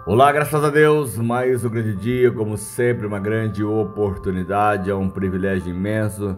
Olá, graças a Deus, mais um grande dia, como sempre, uma grande oportunidade, é um privilégio imenso,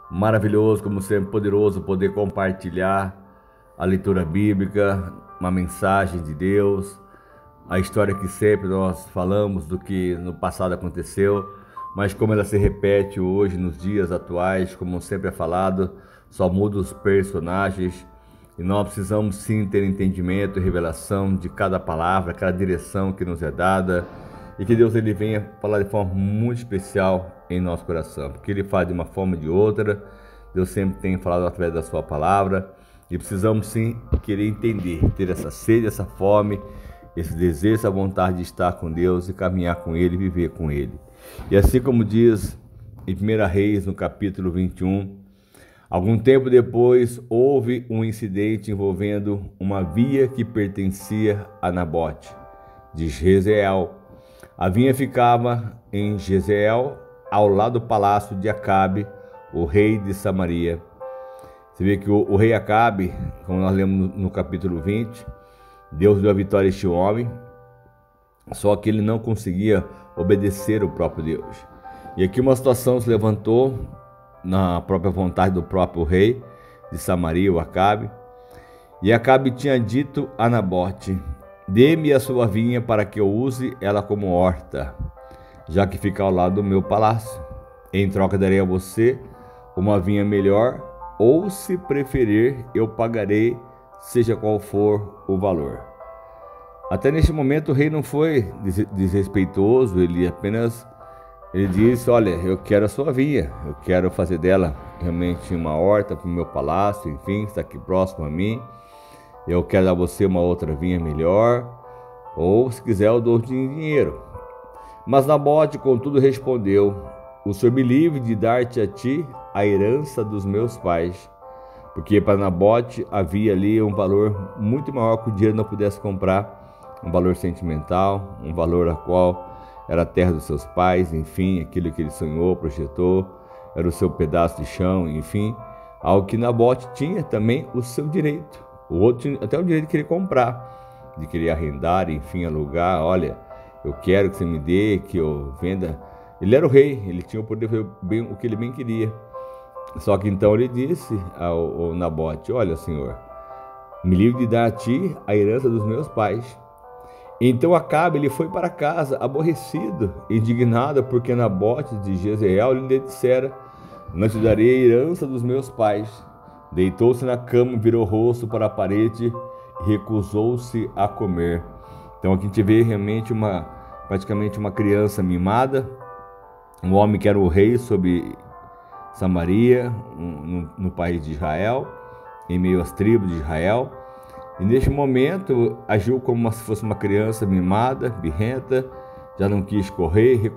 maravilhoso, como sempre, poderoso poder compartilhar a leitura bíblica, uma mensagem de Deus, a história que sempre nós falamos do que no passado aconteceu, mas como ela se repete hoje, nos dias atuais, como sempre é falado, só muda os personagens. E nós precisamos sim ter entendimento e revelação de cada palavra, cada direção que nos é dada. E que Deus ele venha falar de forma muito especial em nosso coração. Porque Ele fala de uma forma ou de outra. Deus sempre tem falado através da sua palavra. E precisamos sim querer entender, ter essa sede, essa fome, esse desejo, essa vontade de estar com Deus e caminhar com Ele, viver com Ele. E assim como diz em 1 Reis, no capítulo 21, algum tempo depois, houve um incidente envolvendo uma vinha que pertencia a Nabote, de Jezreel. A vinha ficava em Jezreel, ao lado do palácio de Acabe, o rei de Samaria. Você vê que o rei Acabe, como nós lemos no capítulo 20, Deus deu a vitória a este homem, só que ele não conseguia obedecer o próprio Deus. E aqui uma situação se levantou na própria vontade do próprio rei de Samaria, o Acabe. E Acabe tinha dito a Nabote: dê-me a sua vinha para que eu use ela como horta, já que fica ao lado do meu palácio. Em troca darei a você uma vinha melhor, ou se preferir, eu pagarei, seja qual for o valor. Até neste momento o rei não foi desrespeitoso, ele disse: olha, eu quero a sua vinha, eu quero fazer dela realmente uma horta para o meu palácio, enfim, está aqui próximo a mim. Eu quero dar a você uma outra vinha melhor, ou se quiser eu dou dinheiro. Mas Nabote, contudo, respondeu: o Senhor me livre de dar-te a ti a herança dos meus pais. Porque para Nabote havia ali um valor muito maior que o dinheiro não pudesse comprar, um valor sentimental, um valor a qual era a terra dos seus pais, enfim, aquilo que ele sonhou, projetou, era o seu pedaço de chão, enfim, algo que Nabote tinha também o seu direito. O outro tinha até o direito de querer comprar, de querer arrendar, enfim, alugar. Olha, eu quero que você me dê, que eu venda. Ele era o rei, ele tinha o poder de fazer bem o que ele bem queria. Só que então ele disse ao Nabote: olha, Senhor, me livre de dar a ti a herança dos meus pais. Então Acabe ele foi para casa, aborrecido, indignado, porque Nabote de Jezreel lhe dissera: não te darei a herança dos meus pais. Deitou-se na cama, virou o rosto para a parede e recusou-se a comer. Então aqui a gente vê realmente praticamente uma criança mimada, um homem que era o rei sobre Samaria, no país de Israel, em meio às tribos de Israel. E neste momento agiu como se fosse uma criança mimada, birrenta, já não quis correr,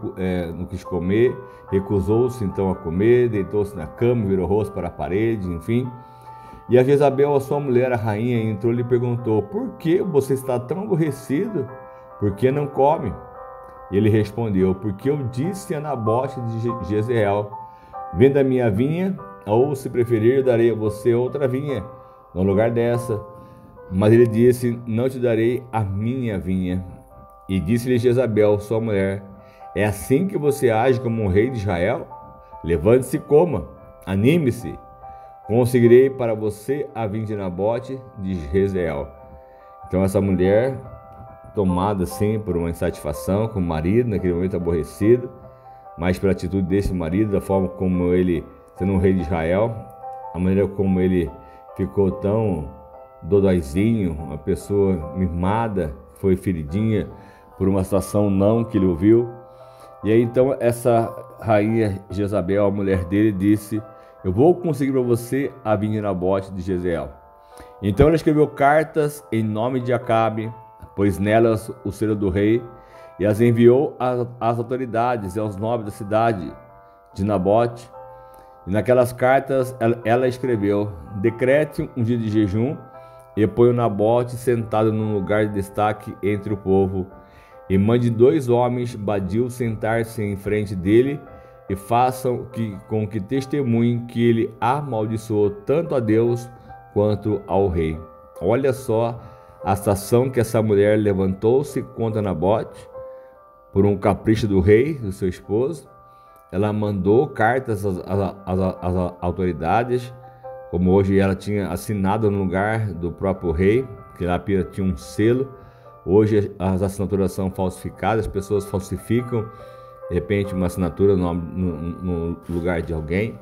não quis comer, recusou-se então a comer, deitou-se na cama, virou o rosto para a parede, enfim. E a Jezabel, a sua mulher, a rainha, entrou e lhe perguntou: por que você está tão aborrecido? Por que não come? E ele respondeu: porque eu disse a Nabote de Jezreel: venda a minha vinha, ou se preferir, darei a você outra vinha no lugar dessa. Mas ele disse: não te darei a minha vinha. E disse-lhe Jezabel, sua mulher: é assim que você age como um rei de Israel? Levante-se e coma, anime-se. Conseguirei para você a vinha de Nabote de Jezreel. Então essa mulher, tomada assim por uma insatisfação com o marido, naquele momento aborrecido, mas pela atitude desse marido, da forma como ele, sendo um rei de Israel, a maneira como ele ficou tão dodóizinho, uma pessoa mimada, foi feridinha por uma situação não que ele ouviu. E aí então essa rainha Jezabel, a mulher dele, disse: eu vou conseguir para você a vinha de Nabote de Jezreel. Então ela escreveu cartas em nome de Acabe, pôs nelas o selo do rei e as enviou às autoridades e aos nobres da cidade de Nabote. E naquelas cartas ela escreveu: decrete um dia de jejum e põe o Nabote sentado num lugar de destaque entre o povo, e mande 2 homens badios sentar-se em frente dele e façam com que testemunhem que ele amaldiçoou tanto a Deus quanto ao rei. Olha só a situação que essa mulher levantou-se contra Nabote por um capricho do rei, do seu esposo. Ela mandou cartas às autoridades, como hoje ela tinha assinado no lugar do próprio rei, que lá tinha um selo. Hoje as assinaturas são falsificadas, as pessoas falsificam, de repente, uma assinatura no lugar de alguém.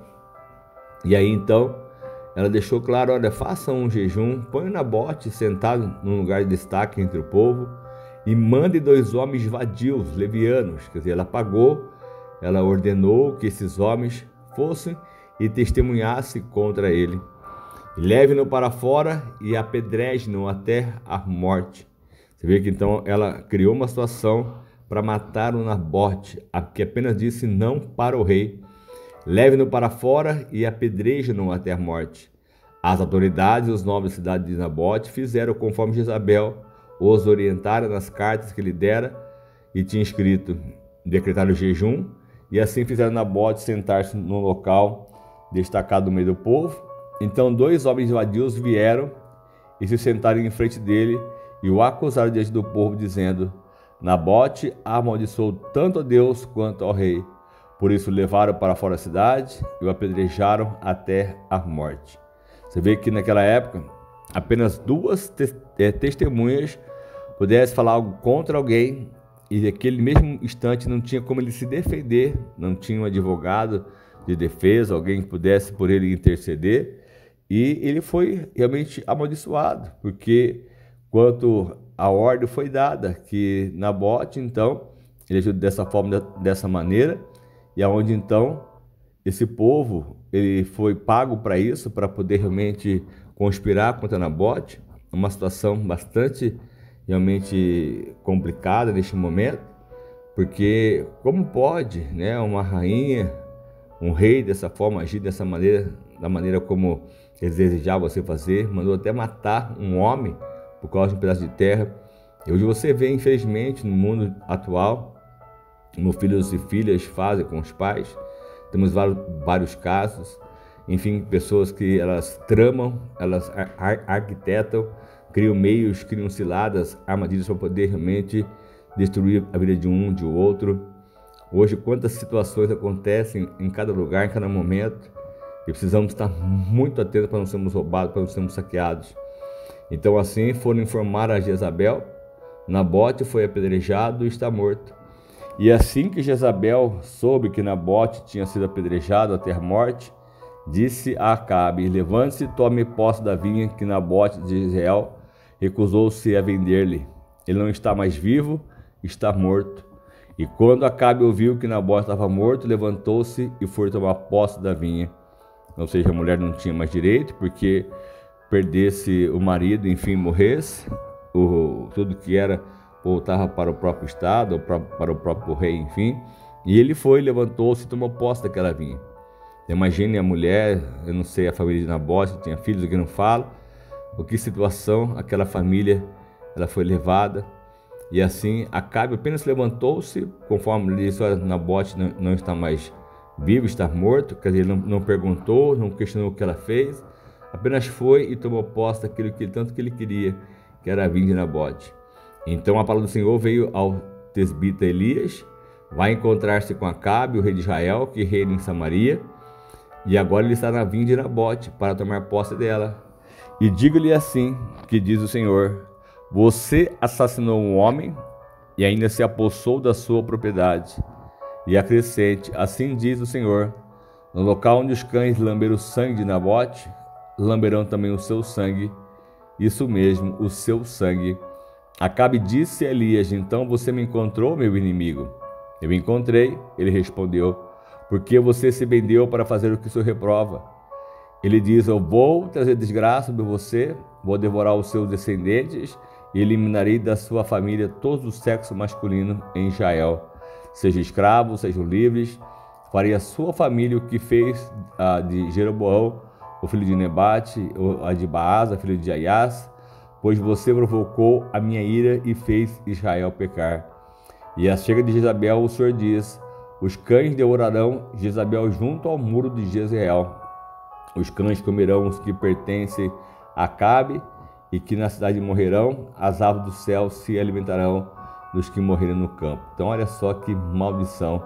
E aí então ela deixou claro: olha, faça um jejum, põe o Nabote sentado num lugar de destaque entre o povo e mande 2 homens vadios, levianos. Quer dizer, ela pagou, ela ordenou que esses homens fossem e testemunhassem contra ele. Leve-no para fora e apedreje-no até a morte. Você vê que então ela criou uma situação para matar o Nabote, que apenas disse não para o rei. Leve-no para fora e apedreje-no até a morte. As autoridades e os nobres da cidade de Nabote fizeram conforme Jezabel os orientara nas cartas que lhe dera e tinha escrito. Decretaram o jejum e assim fizeram Nabote sentar-se num local destacado no meio do povo. Então 2 homens vadios vieram e se sentaram em frente dele e o acusaram diante do povo, dizendo: Nabote amaldiçoou tanto a Deus quanto ao rei. Por isso levaram para fora da cidade e o apedrejaram até a morte. Você vê que naquela época apenas 2 testemunhas pudessem falar algo contra alguém e naquele mesmo instante não tinha como ele se defender, não tinha um advogado de defesa, alguém que pudesse por ele interceder, e ele foi realmente amaldiçoado, porque quanto a ordem foi dada que Nabote, então, ele agiu dessa forma, dessa maneira, e aonde então esse povo ele foi pago para isso, para poder realmente conspirar contra Nabote. Uma situação bastante realmente complicada neste momento, porque como pode, né, uma rainha, um rei dessa forma agir dessa maneira, da maneira como eles desejavam você fazer? Mandou até matar um homem por causa de um pedaço de terra. E hoje você vê, infelizmente, no mundo atual, como filhos e filhas fazem com os pais. Temos vários casos, enfim, pessoas que elas tramam, elas arquitetam, criam meios, criam ciladas, armadilhas para poder realmente destruir a vida de um, de outro. Hoje, quantas situações acontecem em cada lugar, em cada momento, e precisamos estar muito atentos para não sermos roubados, para não sermos saqueados. Então, assim, foram informar a Jezabel: Nabote foi apedrejado e está morto. E assim que Jezabel soube que Nabote tinha sido apedrejado até a morte, disse a Acabe: levante-se e tome posse da vinha que Nabote de Israel recusou-se a vender-lhe. Ele não está mais vivo, está morto. E quando Acabe ouviu que Nabote estava morto, levantou-se e foi tomar posse da vinha. Ou seja, a mulher não tinha mais direito, porque perdesse o marido, enfim, morresse, tudo que era voltava para o próprio estado, para o próprio rei, enfim. E ele foi, levantou-se e tomou posse daquela vinha. Imagine a mulher, eu não sei, a família de Nabote, tinha filhos, aqui não fala, o que situação, aquela família, ela foi levada. E assim, Acabe apenas levantou-se, conforme ele disse: Nabote não está mais vivo, está morto. Quer dizer, ele não perguntou, não questionou o que ela fez, apenas foi e tomou posse daquilo que tanto que ele queria, que era a vinha de Nabote. Então a palavra do Senhor veio ao tesbita Elias: vai encontrar-se com Acabe, o rei de Israel, que reina em Samaria, e agora ele está na vinha de Nabote para tomar posse dela. E diga-lhe assim, que diz o Senhor: você assassinou um homem e ainda se apossou da sua propriedade. E acrescente: assim diz o Senhor: no local onde os cães lamberam o sangue de Nabote, lamberão também o seu sangue, isso mesmo, o seu sangue. Acabe disse a Elias: então você me encontrou, meu inimigo? Eu encontrei, ele respondeu, porque você se vendeu para fazer o que o Senhor reprova. Ele diz: eu vou trazer desgraça sobre você, vou devorar os seus descendentes e eliminarei da sua família todos os sexos masculinos em Israel. Sejam escravos, sejam livres. Farei a sua família o que fez de Jeroboão, o filho de Nebate, a de Baasa, filho de Aias, pois você provocou a minha ira e fez Israel pecar. E a chega de Jezabel, o Senhor diz: os cães devorarão Jezabel junto ao muro de Jezreel. Os cães comerão os que pertencem a Acabe e que na cidade morrerão, as aves do céu se alimentarão dos que morrerem no campo. Então olha só que maldição,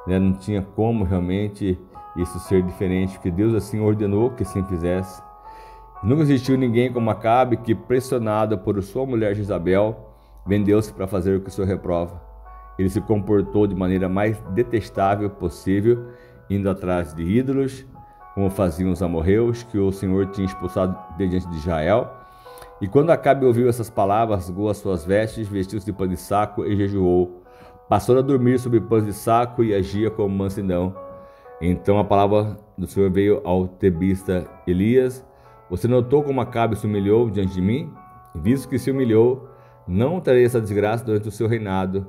né? Não tinha como realmente isso ser diferente, porque Deus assim ordenou que assim fizesse. Nunca existiu ninguém como Acabe que, pressionado por sua mulher Jezabel, vendeu-se para fazer o que o Senhor reprova. Ele se comportou de maneira mais detestável possível, indo atrás de ídolos, como faziam os amorreus, que o Senhor tinha expulsado de diante de Israel. E quando Acabe ouviu essas palavras, rasgou as suas vestes, vestiu-se de pano de saco e jejuou. Passou a dormir sobre pano de saco e agia como mansidão. Então a palavra do Senhor veio ao tebista Elias: você notou como Acabe se humilhou diante de mim? Visto que se humilhou, não trarei essa desgraça durante o seu reinado,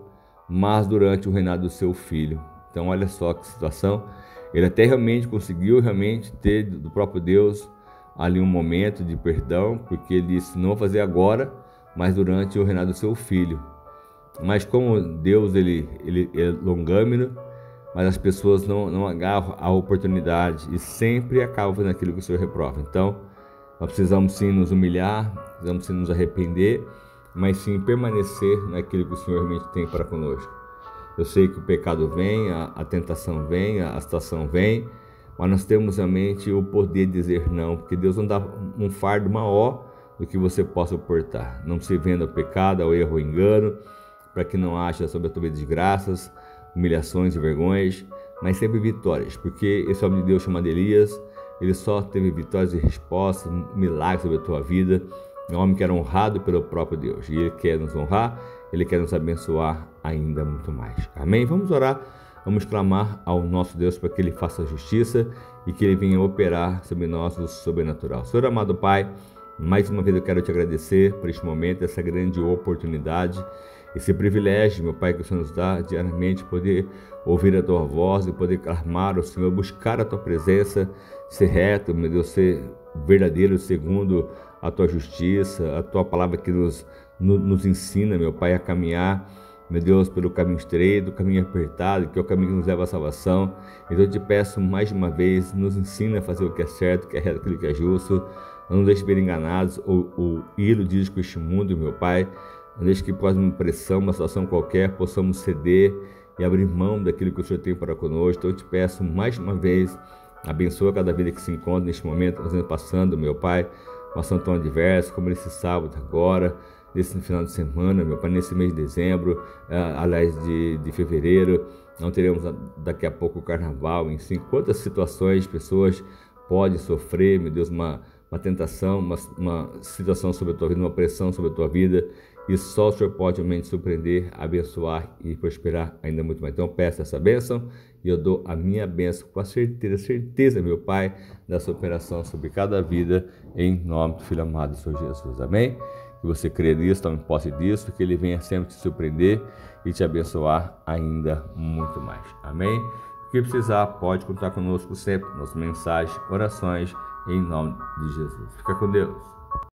mas durante o reinado do seu filho. Então olha só que situação. Ele até realmente conseguiu ter do próprio Deus ali um momento de perdão, porque ele disse: não vou fazer agora, mas durante o reinado do seu filho. Mas como Deus ele é longâmino, mas as pessoas não agarram a oportunidade e sempre acabam fazendo aquilo que o Senhor reprova. Então nós precisamos sim nos humilhar, precisamos sim nos arrepender, mas sim permanecer naquilo que o Senhor realmente tem para conosco. Eu sei que o pecado vem, a tentação vem, a situação vem, mas nós temos realmente o poder de dizer não, porque Deus não dá um fardo maior do que você possa suportar. Não se venda ao pecado, ao erro, ao engano, para que não haja sobre a tua vida desgraças, humilhações e vergonhas, mas sempre vitórias, porque esse homem de Deus chamado Elias, ele só teve vitórias e respostas, milagres sobre a tua vida. Um homem que era honrado pelo próprio Deus, e ele quer nos honrar, ele quer nos abençoar ainda muito mais. Amém? Vamos orar, vamos clamar ao nosso Deus para que ele faça justiça e que ele venha operar sobre nós o sobrenatural. Senhor amado Pai, mais uma vez eu quero te agradecer por este momento, essa grande oportunidade, esse privilégio, meu Pai, que o Senhor nos dá diariamente, poder ouvir a Tua voz e poder clamar ao Senhor, buscar a Tua presença, ser reto, meu Deus, ser verdadeiro segundo a Tua justiça, a Tua palavra que nos ensina, meu Pai, a caminhar, meu Deus, pelo caminho estreito, o caminho apertado, que é o caminho que nos leva à salvação. Então eu te peço mais uma vez, nos ensina a fazer o que é certo, o que é reto, aquilo que é justo. Não nos deixe ser enganados ou iludidos com este mundo, meu Pai. Não deixe que após uma pressão, uma situação qualquer, possamos ceder e abrir mão daquilo que o Senhor tem para conosco. Então eu te peço mais uma vez, abençoa cada vida que se encontra neste momento, nós estamos passando, meu Pai, uma ação tão adversa, como esse sábado agora, nesse final de semana, meu Pai, nesse mês de dezembro, aliás, de fevereiro, não teremos daqui a pouco o carnaval, em si, quantas situações pessoas podem sofrer, meu Deus, uma tentação, uma situação sobre a tua vida, uma pressão sobre a tua vida, e só o Senhor pode realmente surpreender, abençoar e prosperar ainda muito mais. Então, eu peço essa bênção e eu dou a minha bênção com a certeza, meu Pai, da superação sobre cada vida, em nome do Filho amado do Senhor Jesus. Amém? Que você crê nisso, tome posse disso, que Ele venha sempre te surpreender e te abençoar ainda muito mais. Amém? O que precisar, pode contar conosco sempre, nas mensagens, orações, em nome de Jesus. Fica com Deus.